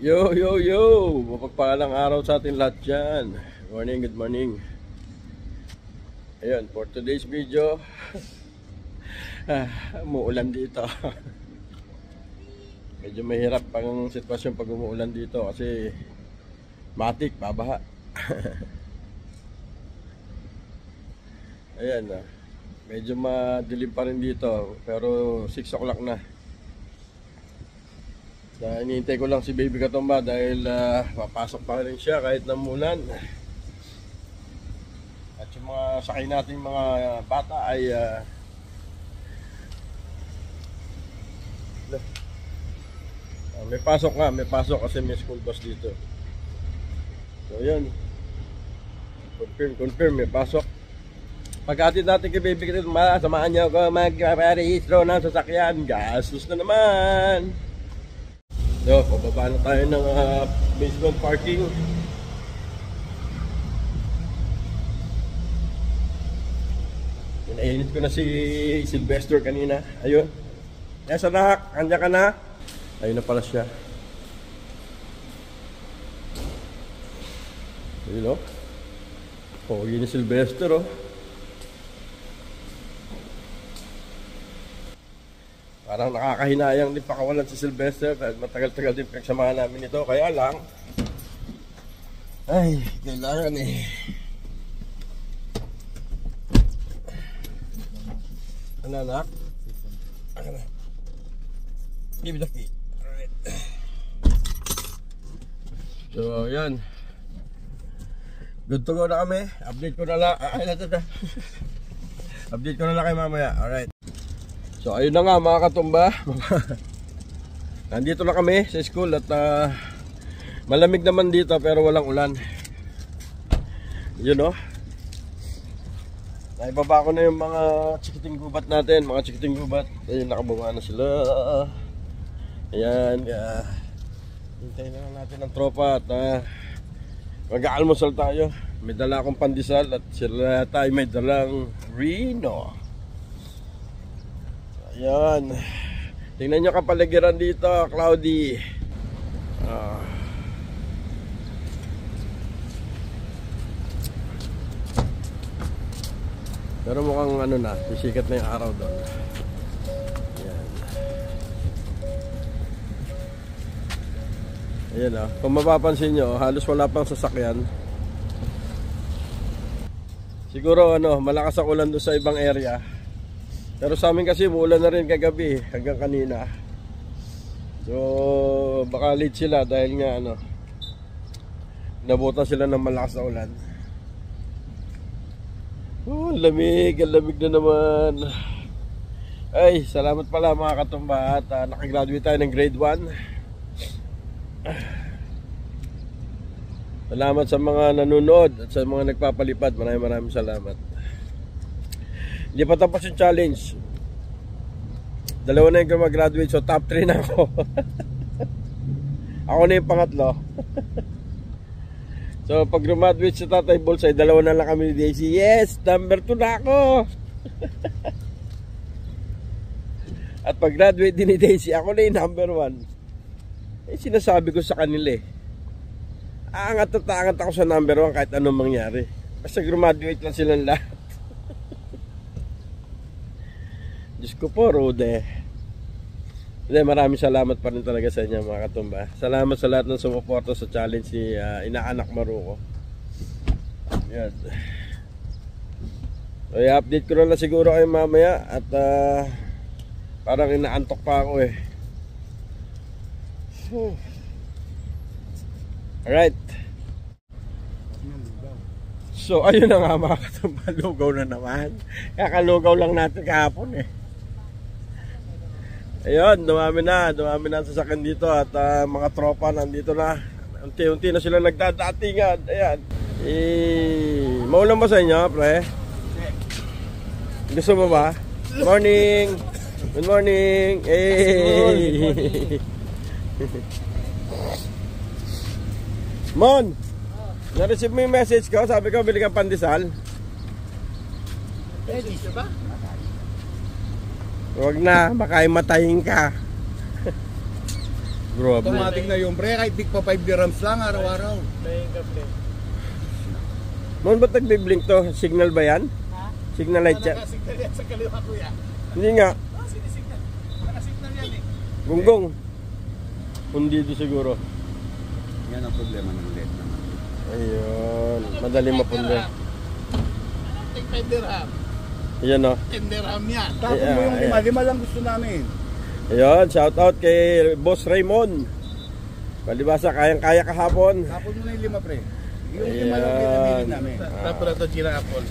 Yo, yo, yo! Mapagpalang araw sa atin lahat dyan. Good morning. Ayan, for today's video, umuulan dito. Medyo mahirap pang sitwasyon pag umuulan dito kasi matik, babaha. Ayan, medyo madilim pa rin dito pero 6 o'clock na. Hinihintay ko lang si Baby Katumba dahil papasok pa rin siya kahit namulan. At yung mga sakay natin mga bata ay may pasok nga, may pasok kasi may school bus dito. So yun, confirm may pasok. Pag-atid natin kay Baby Katumba, samahan niyo ako mag-rehistro ng sasakyan. Gastos na naman. So, pababa na tayo ng basement parking. Inainit ko na si Sylvester kanina. Ayun. Yes, anak. Andiyan ka na? Ayun na pala siya. Ayun, oh. Pogi ni Sylvester, oh. Parang nakakahinayang din pakawalan si Sylvester dahil matagal-tagal din pinagsamahan namin ito. Kaya lang, ay, kailangan eh. Ano, anak? Ano na? Give it a key. Alright. So, yan. Good to go na kami. Update ko na lang. Update ko na lang kayo mamaya. Alright. So ayun na nga mga katumba. Nandito na kami sa school at malamig naman dito pero walang ulan. Yun, oh. Naibaba ko na yung mga chikiting gubat natin. Mga chikiting gubat. Ayun, nakababa na sila. Ayan. Hintayin na lang natin ang tropa at mag-aalmusal tayo. May dala akong pandesal at sila tayo may dalang Reno. Ayan. Tingnan nyo kapaligiran dito, cloudy. Pero mukhang ano na, sisikat na yung araw doon. Ayan. Ayan, oh. Kung mapapansin nyo, halos wala pang sasakyan. Siguro ano, malakas ang ulan doon sa ibang area. Pero sa amin kasi umuulan na rin kagabi hanggang kanina. So baka late sila dahil nga ano, nabutan sila ng malakas na ulan. Oh, lamig na naman. Ay, salamat pala mga katumba at nakagraduate tayo ng grade 1. Salamat sa mga nanonood at sa mga nagpapalipad. Maraming salamat. Hindi pa tapos yung challenge. Dalawa na yung mag-graduate, so top 3 na ako. Ako na yung pangatlo. So pag graduate sa Tatay Bulsay, dalawa na lang kami ni Daisy. Yes, number 2 na ako. At pag graduate din ni Daisy, ako na yung number 1. Eh sinasabi ko sa kanila eh, aangat at aangat ako sa number 1 kahit anong mangyari. Basta graduate lang silang lahat. Diyos ko po, Rode. Maraming salamat pa rin talaga sa inyo mga katumba. Salamat sa lahat ng sumuporta sa challenge ni Inaanak Maruko. Yan. So i-update ko na lang siguro kayo mamaya. At parang inaantok pa ako eh. Alright. So ayun na nga mga katumba, lugaw na naman. Kakalugaw lang natin kahapon eh. Ayun, dumami na ang sasakyan dito at mga tropa nandito na. Unti-unti na sila nagdadatingan. Ayan. Maulan ba sa inyo, pre? Gusto mo ba? Morning! Good morning! Hey! Mon! Na-receive mo yung message ko? Sabi ko, bili kang pandesal. Message ba? Huwag na, baka matayin ka. Grabe. Automatic na yung pre, kahit di pa 5 dirhams lang araw-araw. Noon ba't nagbiblink to? Signal ba yan? Ha? Signal light yan? Nakasignal yan sa kaliwa kuya. Hindi nga. Sinisignal. Nakasignal yan eh. Gunggong. Hundido siguro. Yan ang problema ng LED naman. Ayun. Madali mapundi. Take 5 dirham. Ayan o. 10 dirham yan. Tapos mo yung lima, lima lang gusto namin. Ayun. Shout out kay Boss Raymond. Palibasa kayang-kaya kahapon. Tapos mo na yung lima pre. Yung lima lang pinamili namin. Tapos na ito Gina Apple.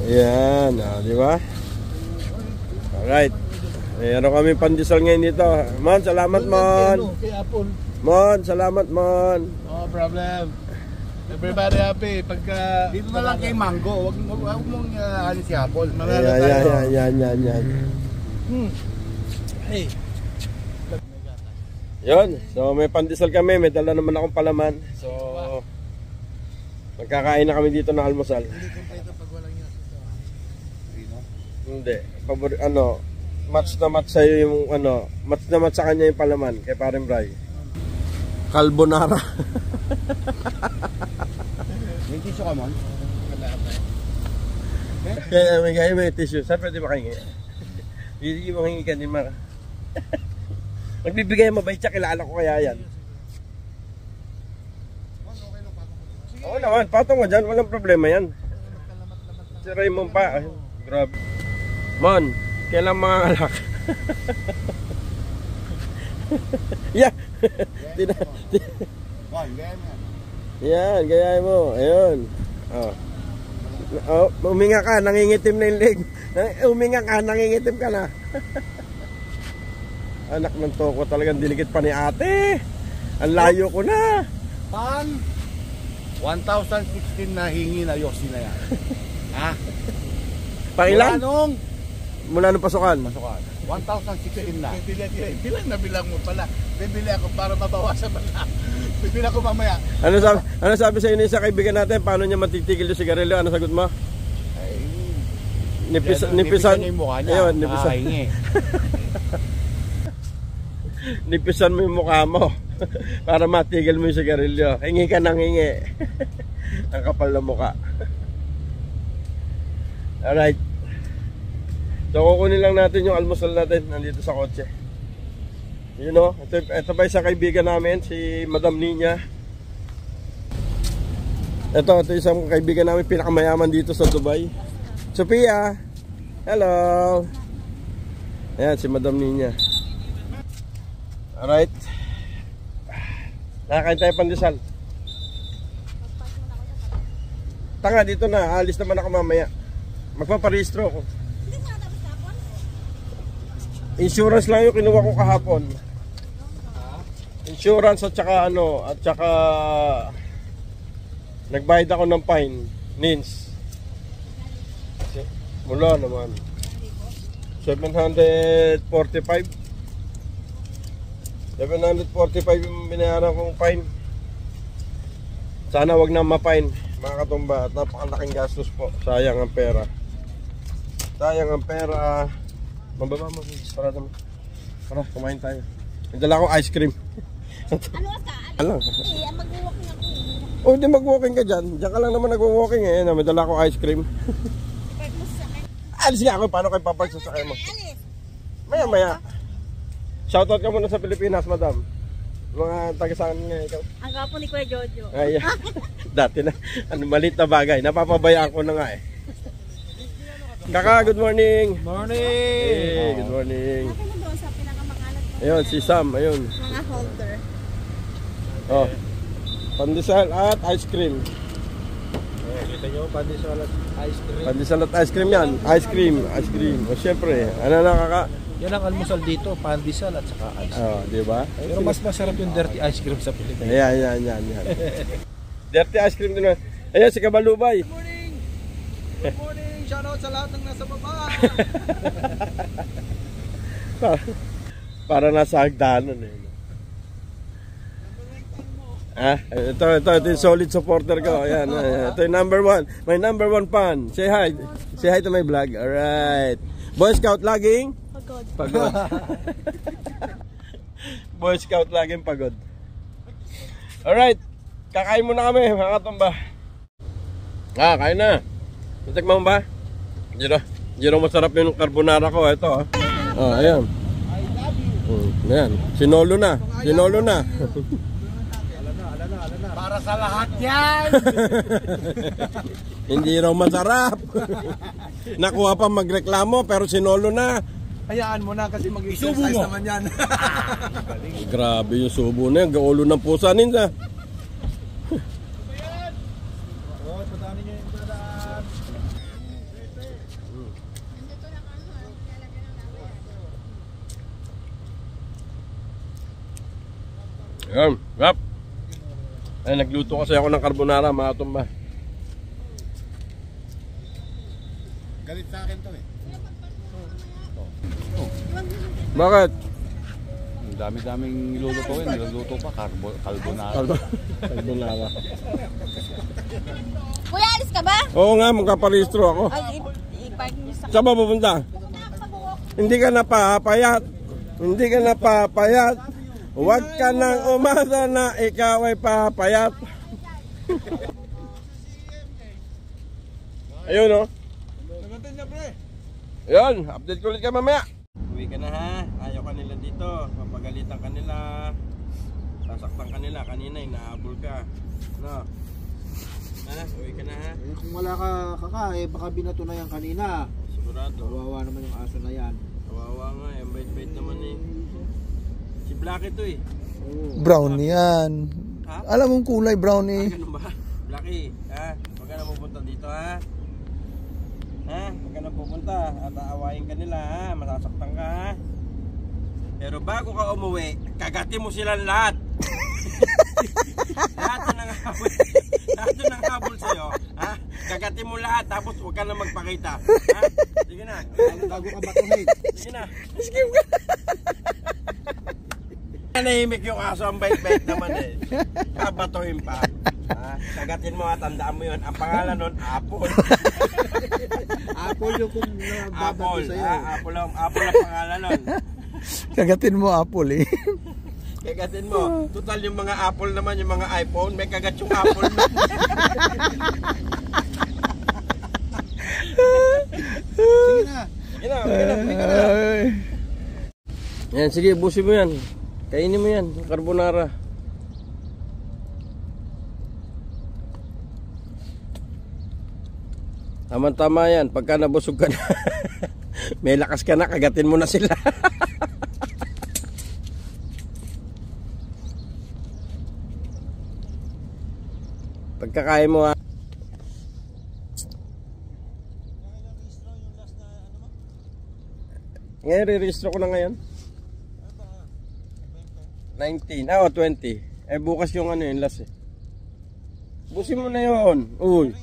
Ayan. Di ba? Alright. Ayan kami pandesal ngayon dito. Mon, salamat Mon. Kay Apple. Mon, salamat Mon. No problem. Everybody happy pagka Dito na lang kay Mango. Huwag mong alis si Apple. Manalo tayo. Yan. Hey. Yun. So may pandesal kami. May dala naman akong palaman. So magkakain na kami dito ng almusal. Hindi kompleto pag walang yun. Hindi. Match na match sa'yo yung match na match sa kanya yung palaman kay Pareng Bray. Carbonara. May tissue ka, Mon? Kaya may tissue. Saan pwede makahingi? Hindi mo hingi ka din maka. Magbibigay mabait siya, kilala ko kaya yan. Oo naman, patong mo dyan, walang problema yan. Si Raymond pa, ay, grabe. Mon, kailang mga alak. Yeah. Yan, gayahin mo. Ayun. Uminga ka, nangingitim na yung leg. Uminga ka, nangingitim ka na. Anak ng toko, talagang dinikit pa ni ate. Ang layo ko na. Pan, 1,016 na hingi na Yossi na yan. Ha? Pangilan? Mula nung pasukan? Pasukan. 1,016 na. Bilang na bilang mo pala. Bibili ako para mabawasan man lang. Bibili ako mamaya. Ano sabi sa inyo sa kaibigan natin? Paano niya matitigil yung sigarilyo? Ano sagot mo? Ay, nipisan niya yung mukha niya. Ayun, nipisan. Nipisan mo yung mukha mo para matigil mo yung sigarilyo. Hingi ka nang hingi. Ang kapal na mukha. Alright. So kukunin lang natin yung almusal natin nandito sa kotse. You know, ito ba isang kaibigan namin, si Madam Nina. Ito isang kaibigan namin, pinakamayaman dito sa Dubai. Sophia! Hello! Ayan, si Madam Nina. Alright. Nakakain tayo pandesal. Tanga, dito na. Alis naman ako mamaya. Magpaparehistro ako. Insurance lang yung kinuha ko kahapon. Insurance at saka nagbayad ako ng fine. Nins. Mula naman 745 yung binayaran kong fine. Sana wag na ma-fine mga katumba. At napakalaking gastos po. Sayang ang pera. Sayang ang pera. Mababa mo, parada mo. Tara, kumain tayo. Nagdala ko ice cream. Ano ka? Ano? Mag-walking ako. Oh, di mag-walking ka dyan. Diyan ka lang naman nag-walking eh. May dala ko ice cream. Park mo sa akin. Alis nga ako, paano kayo papark sa sakay mo? Alis. Maya. Shoutout ka muna sa Pilipinas, madam. Mga taga-saan nga ikaw. Ang gapo ni Kuya Jojo. Ay, dati na. Malit na bagay. Napapabayaan ko na nga eh. Kaka, good morning. Morning! Hey, good morning. Bakit mo doon sa pinakamakalat mo? Ayun, si Sam, ayun. Mga holder. Oh. Pandesal at ice cream. Kita nyo, pandesal at ice cream. Pandesal at ice cream yan. Ice cream. O syempre, ano na kaka? Yan ang almusal dito, pandesal at saka ice cream. Oh, di ba? Pero mas masarap yung dirty ice cream sa Pilipinas. Ayan. Dirty ice cream din. Ayan, si Kabalubay. Good morning! Good morning! Shoutout sa lahat ng nasa baba! Para nasa hagdanan eh. Ito yung solid supporter ko. Ayan, ito yung number 1. My number 1 fan. Say hi. Say hi to my vlog. Alright. Boy Scout laging? Pagod. Pagod. Boy Scout laging pagod. Alright, kakain muna kami mga katumba. Kain na. Natikman mo ba? Hindi na masarap yung carbonara ko. Ito ayan. Ayan, sinolo na. Para sa lahat yan! Hindi raw masarap. Nakuha pa magreklamo pero sinolo na. Hayaan mo na kasi mag-exercise naman yan. Grabe yung subo na yan. Gaulo ng pusa ninja. Ayan, rap. Ay, nagluto kasi ako ng carbonara mga tumba. Galit sa akin to eh. Bakit? Ang dami-daming lulutuin. Niluluto pa, carbonara. Carbonara. Kuya, alis ka ba? Oo nga, magkaparehistro ako. Ay, i-park niyo sa... Saan ba pupunta? Hindi ka napapayat. Huwag ka nang umasa na ikaw ay papayat. Ayun o. Ayun, update ko ulit ka mamaya. Uwi ka na ha. Ayaw ka nila dito. Papagalitan ka nila. Sasaktan ka nila. Kanina inaabol ka. No? Ha? Uwi ka na ha. Kung wala ka baka binato na yan kanina. Sigurado. Kawawa naman yung aso na yan. Kawawa nga. Yung bait-bait naman eh. Si Blacky to eh. Brown yan. Ha? Alam mong kulay brown eh. Ganun ba? Blacky, ha? Huwag ka na pupunta dito ha? Ha? Huwag ka na pupunta at aawayin ka nila ha? Masasaktan ka ha? Pero bago ka umuwi, kagatin mo silang lahat. Lahat na nang habol sa'yo, ha? Kagatin mo lahat tapos huwag ka na magpakita. Ha? Sige na. Bago ka batuhin. Sige na. Skip ka. Nahimik yung aso, ang bait-bait naman eh. Kabatuhin pa. Ha? Kagatin mo at tandaan mo yun. Ang pangalan nun, Apple. Apple yung kung Apple. sa'yo. Apple ang pangalan nun. Kagatin mo apple eh. Kagatin mo. Total yung mga Apple naman, yung mga iPhone, may kagat yung Apple nun. Sige na. Sige na. Yan, sige, busin mo yan. Kainin mo yan, carbonara. Tama-tama yan, pagka nabusog ka na, may lakas ka na, kagatin mo na sila. Pagkakain mo ha. Ngayon, re-registro ko na ngayon. 19, 20. Bukas yung yung last eh. Busin mo na yun. Uy.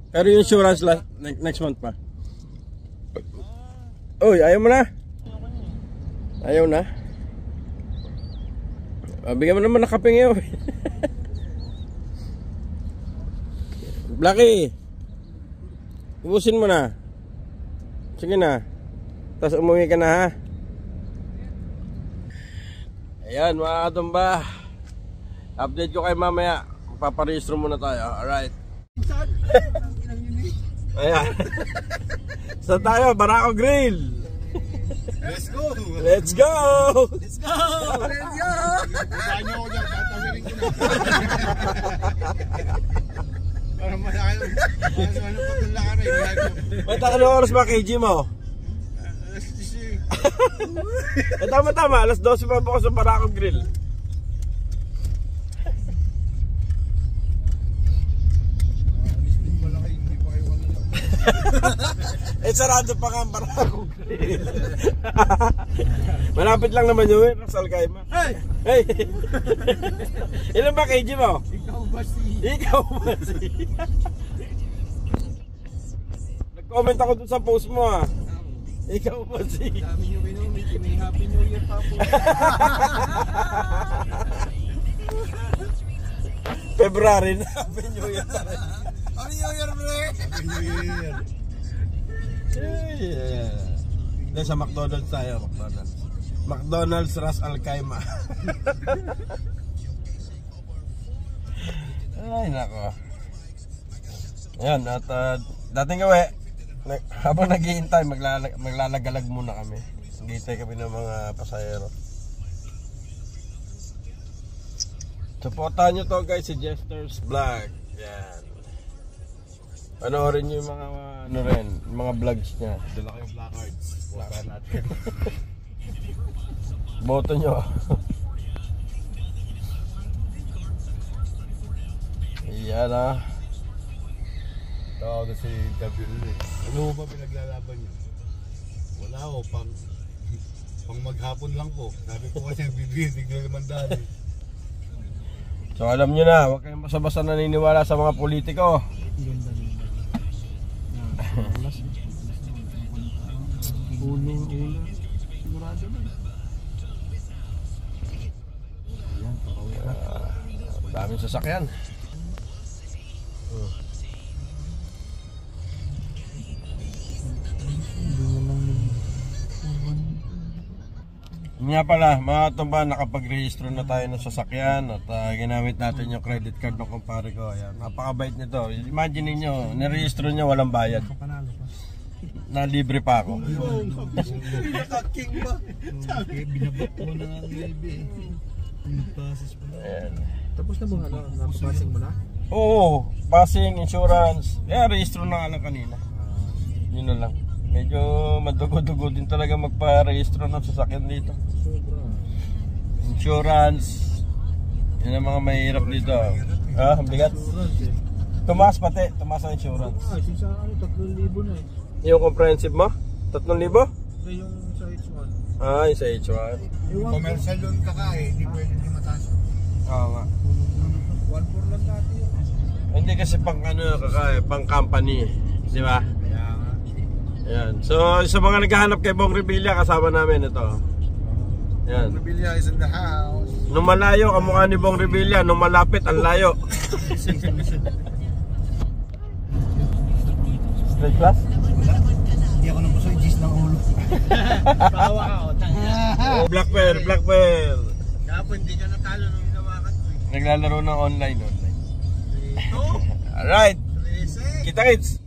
Pero yung insurance next month pa. Uy, ayaw mo na? Ayaw na? Bigyan mo naman na kape ngayon. Blacky. Ubusin mo na. Sige na. Tapos umuwi ka na ha. Ayan mga katumba, update ko kayo mamaya. Paparehistro muna tayo. Alright. Ayan. Saan tayo? Barako Grill. Let's go! Let's go! Let's go! Let's go! Saan nyo ako dyan? Tatawirin ko na. Para malaki. Ano pa itong laka rin? May anong oras ba kay Jim mo? Tama-tama, alas 12 pa bukas sa Barako Grill. Sarado pa nga ang Barako Grill. Malapit lang naman yun, Rasal Kaima. Hey! Ilan ba kay Jim mo? Ikaw ba si? Nag-comment ako dun sa post mo ha. Ikaw ba si? Dami nyo kinumit, may Happy New Year pa po. February na, Happy New Year. Happy New Year, bre! Happy New Year. Dahil sa McDonald's tayo, McDonald's. McDonald's Ras Al Khaimah. Ay, nako. Ayan, at dating gawi, habang naghihintay, maglalagalag muna kami. Naghihintay kami ng mga pasahero. Supportahan nyo to guys, si Jester's Vlog. Yan. Panoorin nyo yung mga ano rin, yung mga vlogs niya. Dala kayong placards. Wala natin. Boto nyo. Yan ah. Tawag si Gabriel eh. Ano ba pinaglalaban niyo? Wala ko, pang maghapon lang po. Sabi ko kasi bibigyan, tignan naman dali. So alam nyo na, huwag kayong basta-basta naniniwala sa mga politiko. Daming sasakyan. Nga pala, mga tumba, nakapag-rehistro na tayo ng sasakyan at ginamit natin yung credit card ng kumpare ko. Ayan, napakabait nito. Imagine niyo, nirehistro niya walang bayad. Na libre pa ako. Nakaking ba? Binabak mo na ang libre. Ayan. Tapos na ba napapasing mo na? Oo, passing, insurance. Kaya rehistro na nga lang kanina. Yun na lang. Medyo madugo-dugo din talaga magpa-rehistro ng sasakyan dito. Insurance. Yan ang mga mahirap dito. Ah, ang bigat. Tumaas pati, tumaas ang insurance. Ah, sinsa ano, 3,000 na eh. Yung comprehensive mo? 3,000? Yung sa H1. Ah, yung sa H1. Commercial yun kakain, hindi pwede hindi mataas. Oo nga. 1,400 lang dati yun. Hindi kasi pang ano, pang company. Di ba? Kaya nga. Ayan. So, sa mga naghahanap kay Bong Revilla, kasama namin ito. Ayan. Revilla is in the house. Nung malayo, kamukha ni Bong Revilla. Nung malapit, ang layo. Straight class? Hindi ako napusoy, G's ng ulo. Tawa ako. Black Bear, Black Bear. Kapo, hindi ka natalo nung hinawakan ko eh. Naglalaro ng online. Alright. Kita kits.